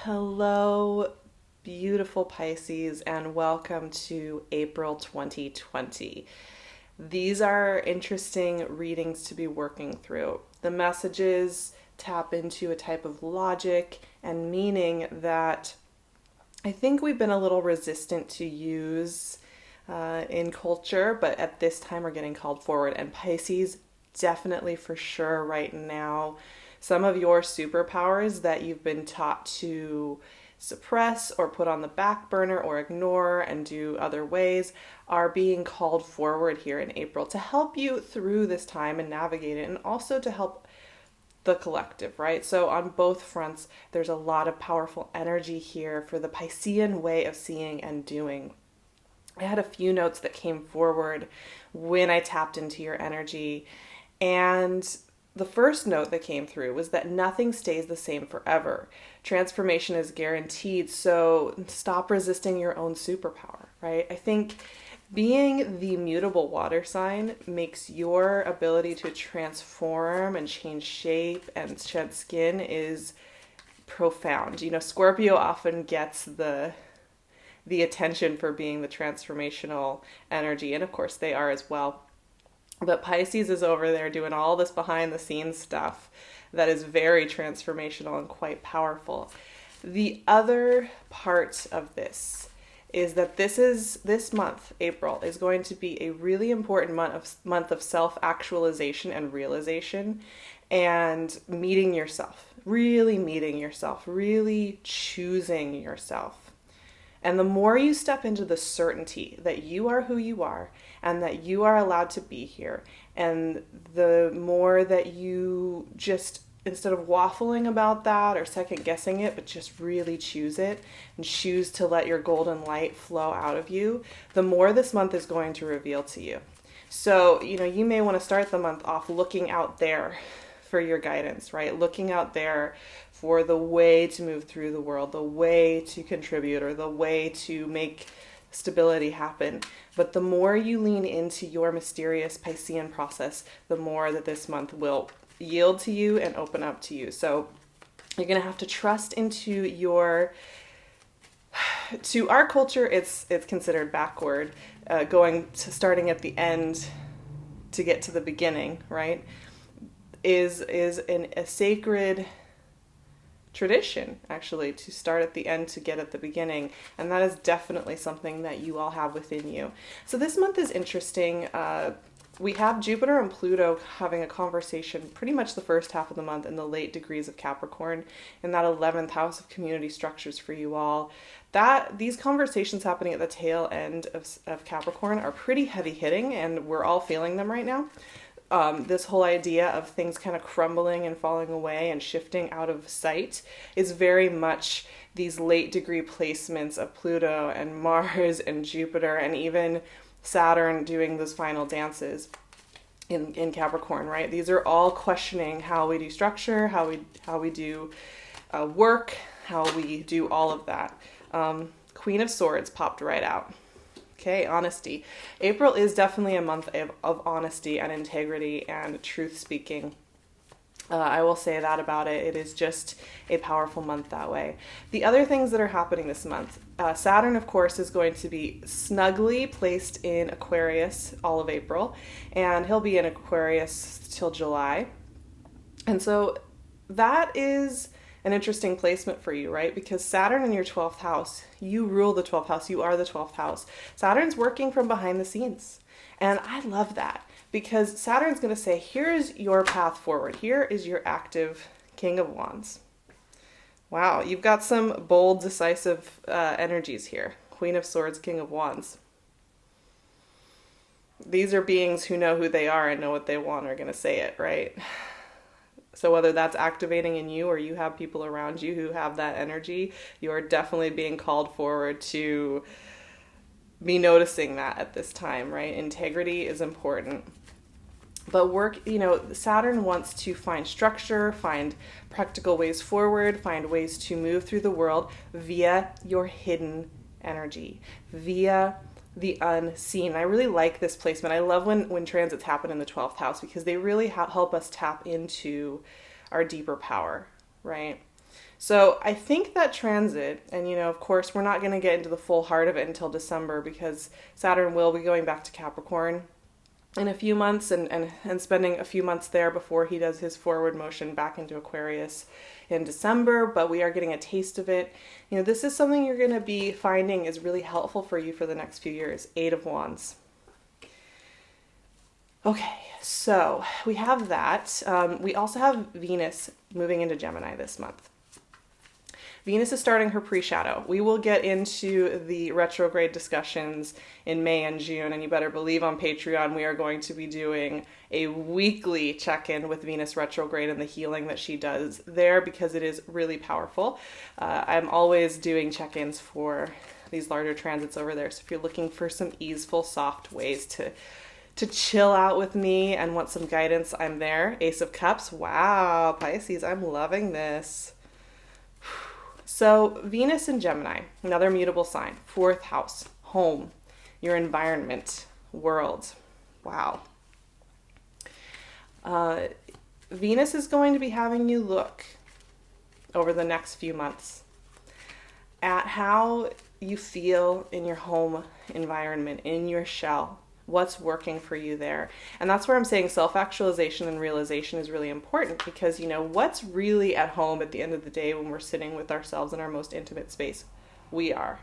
Hello, beautiful Pisces, and welcome to April 2020. These are interesting readings to be working through. The messages tap into a type of logic and meaning that I think we've been a little resistant to use in culture, but at this time are getting called forward. And Pisces, definitely for sure right now, some of your superpowers that you've been taught to suppress or put on the back burner or ignore and do other ways are being called forward here in April to help you through this time and navigate it, and also to help the collective, right? So on both fronts, there's a lot of powerful energy here for the Piscean way of seeing and doing. I had a few notes that came forward when I tapped into your energy, and the first note that came through was that nothing stays the same forever. Transformation is guaranteed, so stop resisting your own superpower, right? I think being the mutable water sign makes your ability to transform and change shape and shed skin is profound. You know, Scorpio often gets the attention for being the transformational energy, and of course they are as well. But Pisces is over there doing all this behind the scenes stuff that is very transformational and quite powerful. The other part of this is that this month, April, is going to be a really important month of self-actualization and realization, and meeting yourself, really choosing yourself. And the more you step into the certainty that you are who you are and that you are allowed to be here, and the more that you just, instead of waffling about that or second guessing it, but just really choose it and choose to let your golden light flow out of you, the more this month is going to reveal to you. So, you may want to start the month off looking out there for your guidance, right? Looking out there for the way to move through the world, the way to contribute, or the way to make stability happen. But the more you lean into your mysterious Piscean process, the more that this month will yield to you and open up to you. So you're going to have to trust into to our culture, it's considered backward, starting at the end to get to the beginning, right? Is a sacred tradition, actually, to start at the end to get at the beginning, and that is definitely something that you all have within you. So this month is interesting. We have Jupiter and Pluto having a conversation pretty much the first half of the month in the late degrees of Capricorn, in that 11th house of community structures for you all. These conversations happening at the tail end of Capricorn are pretty heavy hitting, and we're all feeling them right now. This whole idea of things kind of crumbling and falling away and shifting out of sight is very much these late degree placements of Pluto and Mars and Jupiter, and even Saturn doing those final dances in Capricorn, right? These are all questioning how we do structure, how we do work, how we do all of that. Queen of Swords popped right out. Okay, honesty. April is definitely a month of honesty and integrity and truth speaking. I will say that about it. It is just a powerful month that way. The other things that are happening this month, Saturn, of course, is going to be snugly placed in Aquarius all of April, and he'll be in Aquarius till July. And so that is an interesting placement for you, right? Because Saturn in your 12th house, you rule the 12th house, you are the 12th house. Saturn's working from behind the scenes. And I love that, because Saturn's going to say, here's your path forward. Here is your active King of Wands. Wow, you've got some bold, decisive energies here. Queen of Swords, King of Wands. These are beings who know who they are and know what they want are going to say it, right? So whether that's activating in you or you have people around you who have that energy, you are definitely being called forward to be noticing that at this time, right? Integrity is important. But Saturn wants to find structure, find practical ways forward, find ways to move through the world via your hidden energy, via the unseen. I really like this placement. I love when transits happen in the 12th house, because they really help us tap into our deeper power, right? So I think that transit, and of course, we're not going to get into the full heart of it until December because Saturn will be going back to Capricorn in a few months and spending a few months there before he does his forward motion back into Aquarius in December. But we are getting a taste of it. This is something you're going to be finding is really helpful for you for the next few years. 8 of Wands. Okay, so we have that. We also have Venus moving into Gemini this month. Venus is starting her pre-shadow. We will get into the retrograde discussions in May and June, and you better believe on Patreon we are going to be doing a weekly check-in with Venus retrograde and the healing that she does there because it is really powerful. I'm always doing check-ins for these larger transits over there, so if you're looking for some easeful, soft ways to chill out with me and want some guidance, I'm there. Ace of Cups. Wow, Pisces, I'm loving this. So Venus in Gemini, another mutable sign, 4th house, home, your environment, world. Wow. Venus is going to be having you look over the next few months at how you feel in your home environment, in your shell. What's working for you there. And that's where I'm saying self-actualization and realization is really important because, what's really at home at the end of the day when we're sitting with ourselves in our most intimate space? We're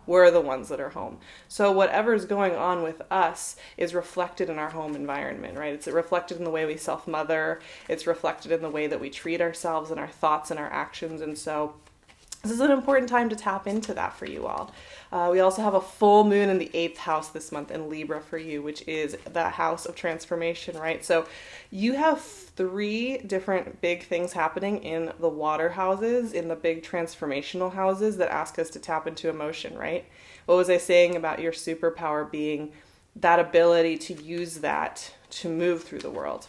the ones that are home. So whatever's going on with us is reflected in our home environment, right? It's reflected in the way we self-mother. It's reflected in the way that we treat ourselves and our thoughts and our actions. And so this is an important time to tap into that for you all. We also have a full moon in the 8th house this month in Libra for you, which is the house of transformation, right? So you have 3 different big things happening in the water houses, in the big transformational houses that ask us to tap into emotion, right? What was I saying about your superpower being that ability to use that to move through the world?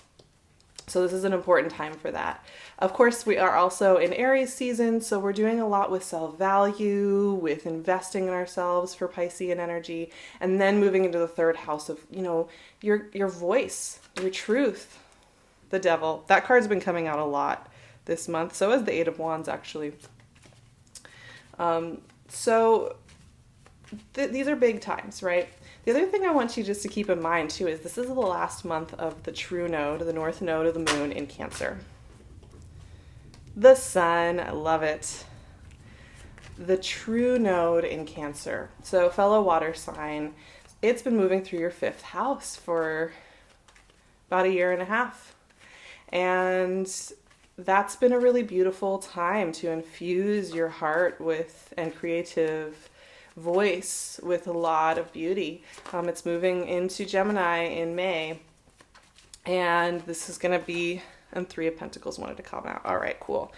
So this is an important time for that. Of course, we are also in Aries season, so we're doing a lot with self-value, with investing in ourselves for Piscean energy, and then moving into the 3rd house of, your voice, your truth, the devil. That card's been coming out a lot this month. So is the 8 of Wands, actually. These are big times, right? The other thing I want you just to keep in mind, too, is this is the last month of the true node, the north node of the moon in Cancer. The sun, I love it. The true node in Cancer. So fellow water sign, it's been moving through your 5th house for about 1.5 years. And that's been a really beautiful time to infuse your heart with and creative voice with a lot of beauty. It's moving into Gemini in May, and this is going to be, and 3 of Pentacles wanted to come out. All right, cool.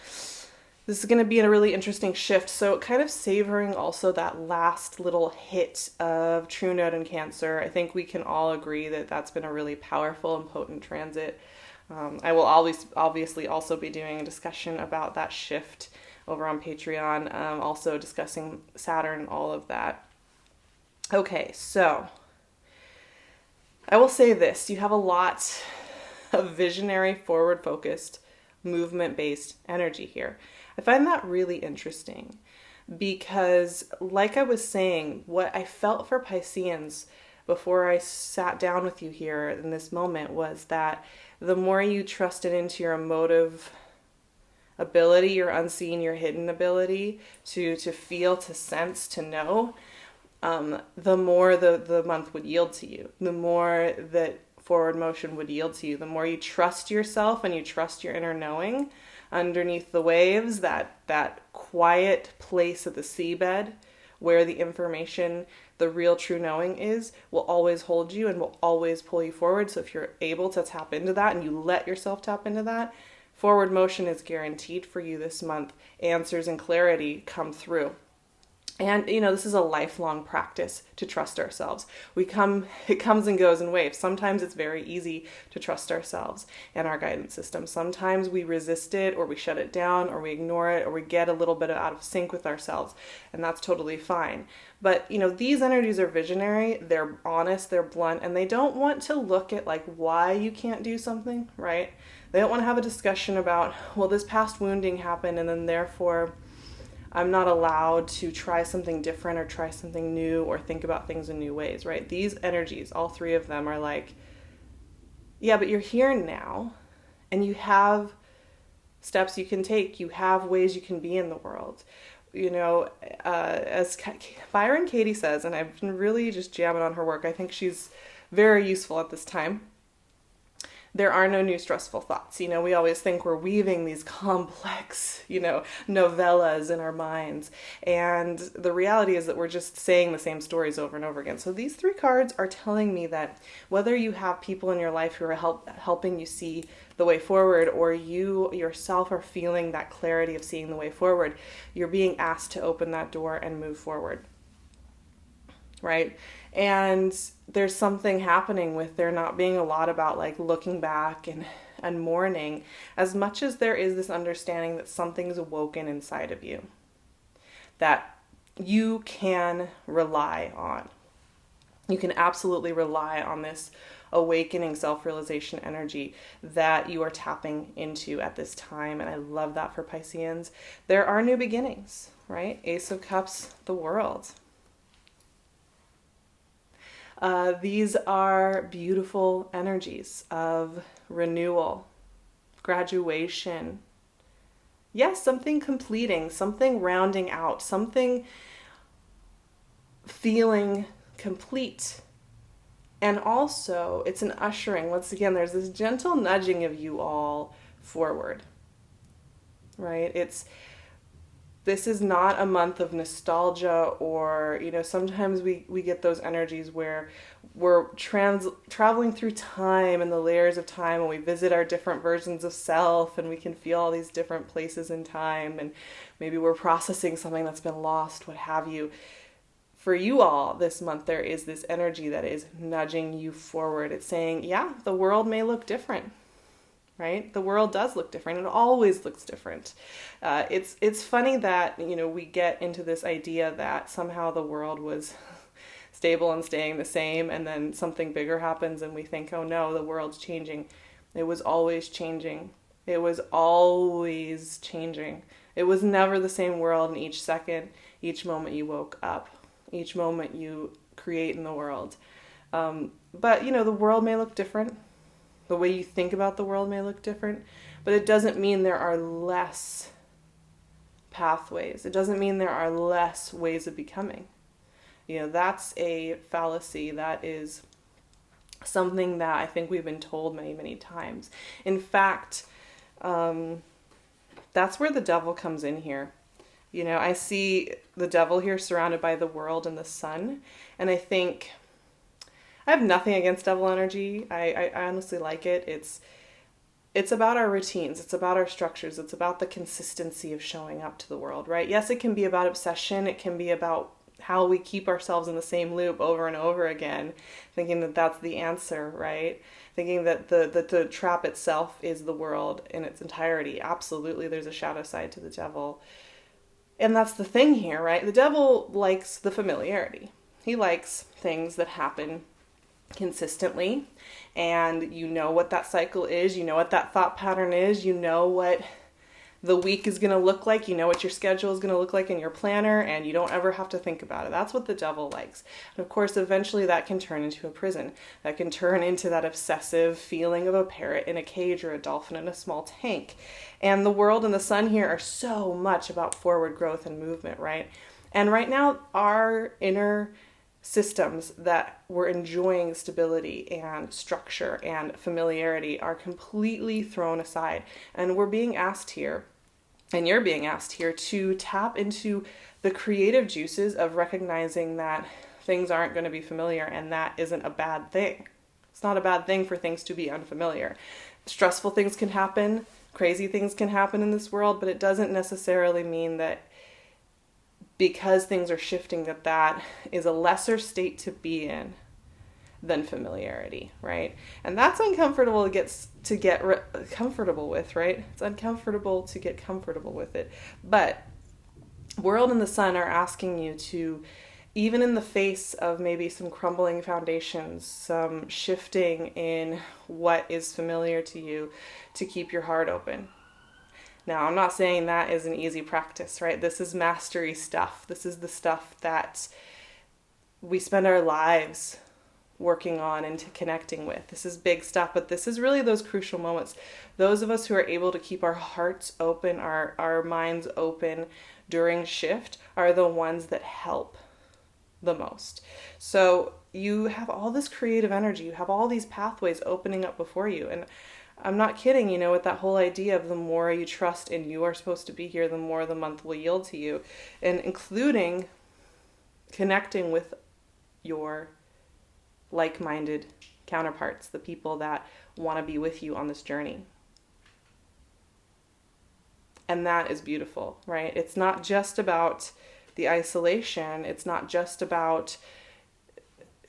This is going to be a really interesting shift. So kind of savoring also that last little hit of true node in Cancer. I think we can all agree that that's been a really powerful and potent transit. I will always obviously also be doing a discussion about that shift over on Patreon, also discussing Saturn, all of that. Okay, so I will say this. You have a lot of visionary, forward-focused, movement-based energy here. I find that really interesting because, like I was saying, what I felt for Pisceans before I sat down with you here in this moment was that the more you trusted into your emotive ability, your unseen, your hidden ability to feel, to sense, to know, the more the month would yield to you, the more that forward motion would yield to you, the more you trust yourself and you trust your inner knowing underneath the waves, that quiet place at the seabed where the information, the real true knowing is, will always hold you and will always pull you forward. So if you're able to tap into that and you let yourself tap into that, forward motion is guaranteed for you this month. Answers and clarity come through. And, this is a lifelong practice to trust ourselves. It comes and goes in waves. Sometimes it's very easy to trust ourselves and our guidance system. Sometimes we resist it, or we shut it down, or we ignore it, or we get a little bit out of sync with ourselves. And that's totally fine. But, these energies are visionary, they're honest, they're blunt, and they don't want to look at why you can't do something, right? They don't want to have a discussion about, well, this past wounding happened and then therefore I'm not allowed to try something different or try something new or think about things in new ways, right? These energies, all three of them are like, yeah, but you're here now and you have steps you can take. You have ways you can be in the world. You know, as Byron Katie says, and I've been really just jamming on her work. I think she's very useful at this time. There are no new stressful thoughts. You know, we always think we're weaving these complex, novellas in our minds. And the reality is that we're just saying the same stories over and over again. So these three cards are telling me that whether you have people in your life who are helping you see the way forward, or you yourself are feeling that clarity of seeing the way forward, you're being asked to open that door and move forward. Right? And there's something happening with there not being a lot about like looking back and mourning, as much as there is this understanding that something's awoken inside of you that you can rely on. You can absolutely rely on this awakening self-realization energy that you are tapping into at this time. And I love that for Pisceans. There are new beginnings, right? Ace of Cups, the World. These are beautiful energies of renewal, graduation. Yes, something completing, something rounding out, something feeling complete. And also, it's an ushering. Once again, there's this gentle nudging of you all forward, right? This is not a month of nostalgia, or, sometimes we get those energies where we're traveling through time and the layers of time, and we visit our different versions of self, and we can feel all these different places in time, and maybe we're processing something that's been lost, what have you. For you all this month, there is this energy that is nudging you forward. It's saying, yeah, the world may look different. Right? The world does look different. It always looks different. It's funny that, we get into this idea that somehow the world was stable and staying the same, and then something bigger happens and we think, oh no, the world's changing. It was always changing. It was always changing. It was never the same world in each second, each moment you woke up, each moment you create in the world. But, the world may look different. The way you think about the world may look different, but it doesn't mean there are less pathways. It doesn't mean there are less ways of becoming. That's a fallacy. That is something that I think we've been told many, many times. In fact, that's where the devil comes in here. I see the devil here surrounded by the world and the sun, and I think I have nothing against devil energy. I honestly like it. It's about our routines. It's about our structures. It's about the consistency of showing up to the world, right? Yes, it can be about obsession. It can be about how we keep ourselves in the same loop over and over again, thinking that that's the answer, right? Thinking that the trap itself is the world in its entirety. Absolutely, there's a shadow side to the devil. And that's the thing here, right? The devil likes the familiarity. He likes things that happen consistently, and you know what that cycle is, you know what that thought pattern is, you know what the week is going to look like, you know what your schedule is going to look like in your planner, and you don't ever have to think about it. That's what the devil likes. And of course, eventually that can turn into a prison. That can turn into that obsessive feeling of a parrot in a cage or a dolphin in a small tank. And the world and the sun here are so much about forward growth and movement, right? And right now, our inner systems that we're enjoying stability and structure and familiarity are completely thrown aside. And we're being asked here, and you're being asked here, to tap into the creative juices of recognizing that things aren't going to be familiar, and that isn't a bad thing. It's not a bad thing for things to be unfamiliar. Stressful things can happen, crazy things can happen in this world, but it doesn't necessarily mean that because things are shifting, that is a lesser state to be in than familiarity, right? And that's uncomfortable to get comfortable with, right? It's uncomfortable to get comfortable with it. But world and the sun are asking you to even in the face of maybe some crumbling foundations, some shifting in what is familiar to you, to keep your heart open. Now, I'm not saying that is an easy practice, right? This is mastery stuff. This is the stuff that we spend our lives working on and connecting with. This is big stuff, but this is really those crucial moments. Those of us who are able to keep our hearts open, our minds open during shift are the ones that help the most. So you have all this creative energy, you have all these pathways opening up before you. And I'm not kidding, with that whole idea of the more you trust and you are supposed to be here, the more the month will yield to you. And including connecting with your like-minded counterparts, the people that want to be with you on this journey. And that is beautiful, right? It's not just about the isolation. It's not just about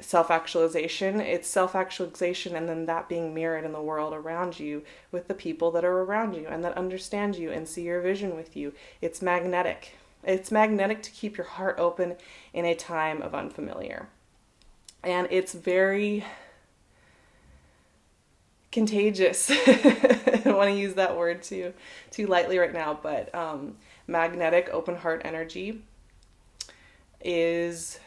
self-actualization. It's self-actualization and then that being mirrored in the world around you with the people that are around you and that understand you and see your vision with you. It's magnetic. It's magnetic to keep your heart open in a time of unfamiliar. And it's very contagious. I don't want to use that word too lightly right now, but magnetic open heart energy is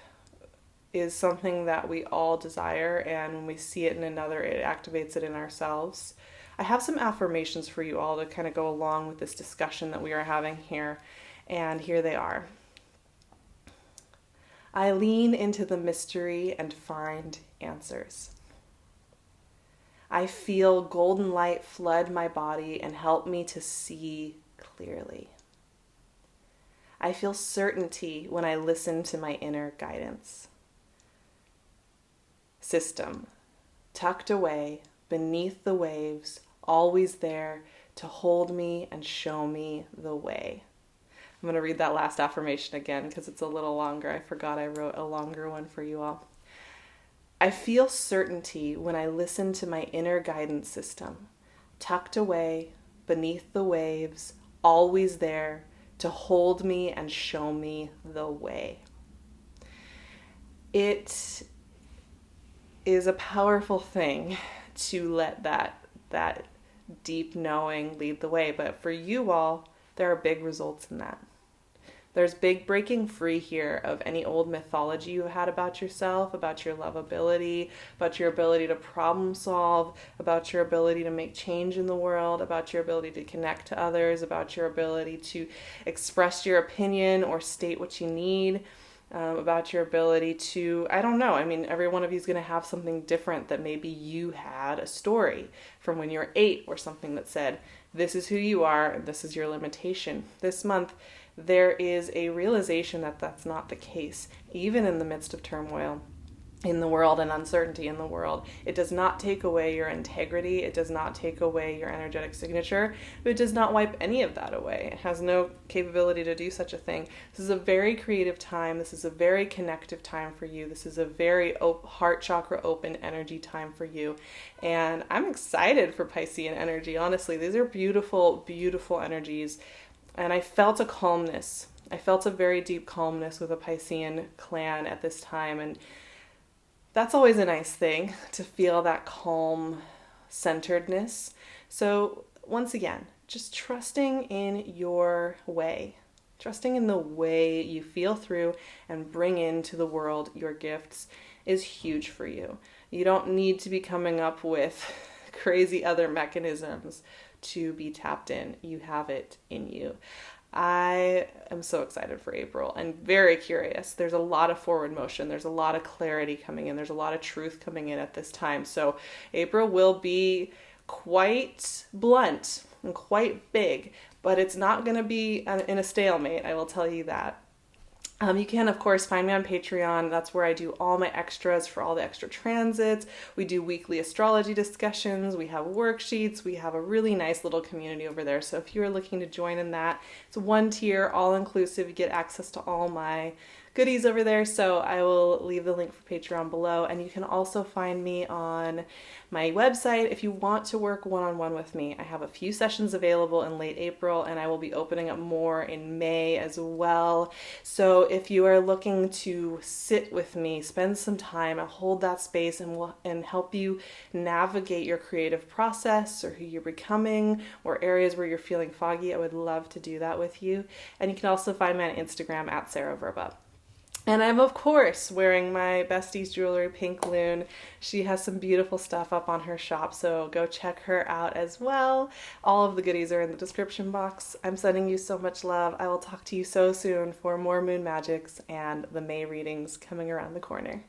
something that we all desire, and when we see it in another, it activates it in ourselves. I have some affirmations for you all to kind of go along with this discussion that we are having here, and here they are. I lean into the mystery and find answers. I feel golden light flood my body and help me to see clearly. I feel certainty when I listen to my inner guidance. System, tucked away beneath the waves, always there to hold me and show me the way. I'm going to read that last affirmation again because it's a little longer. I forgot I wrote a longer one for you all. I feel certainty when I listen to my inner guidance system, tucked away beneath the waves, always there to hold me and show me the way. It is a powerful thing to let that deep knowing lead the way, but for you all, there are big results in that. There's big breaking free here of any old mythology you had about yourself, about your lovability, about your ability to problem solve, about your ability to make change in the world, about your ability to connect to others, about your ability to express your opinion or state what you need, about your ability to, I don't know, every one of you is going to have something different that maybe you had a story from when you were 8 or something that said, this is who you are, this is your limitation. This month, there is a realization that that's not the case, even in the midst of turmoil in the world and uncertainty in the world. It does not take away your integrity. It does not take away your energetic signature. But it does not wipe any of that away. It has no capability to do such a thing. This is a very creative time. This is a very connective time for you. This is a very heart chakra open energy time for you. And I'm excited for Piscean energy. Honestly, these are beautiful, beautiful energies. And I felt a calmness. I felt a very deep calmness with a Piscean clan at this time. And that's always a nice thing, to feel that calm centeredness. So once again, just trusting in your way, trusting in the way you feel through and bring into the world your gifts is huge for you. You don't need to be coming up with crazy other mechanisms to be tapped in. You have it in you. I am so excited for April and very curious. There's a lot of forward motion. There's a lot of clarity coming in. There's a lot of truth coming in at this time. So April will be quite blunt and quite big, but it's not going to be in a stalemate. I will tell you that. You can, of course, find me on Patreon. That's where I do all my extras for all the extra transits. We do weekly astrology discussions. We have worksheets. We have a really nice little community over there. So if you're looking to join in that, it's one tier, all inclusive. You get access to all my goodies over there. So I will leave the link for Patreon below. And you can also find me on my website if you want to work one-on-one with me. I have a few sessions available in late April, and I will be opening up more in May as well. So if you are looking to sit with me, spend some time, hold that space, and help you navigate your creative process or who you're becoming or areas where you're feeling foggy, I would love to do that with you. And you can also find me on Instagram at SARAHTAROT. And I'm, of course, wearing my bestie's jewelry, PinkLune. She has some beautiful stuff up on her shop, so go check her out as well. All of the goodies are in the description box. I'm sending you so much love. I will talk to you so soon for more moon magics and the May readings coming around the corner.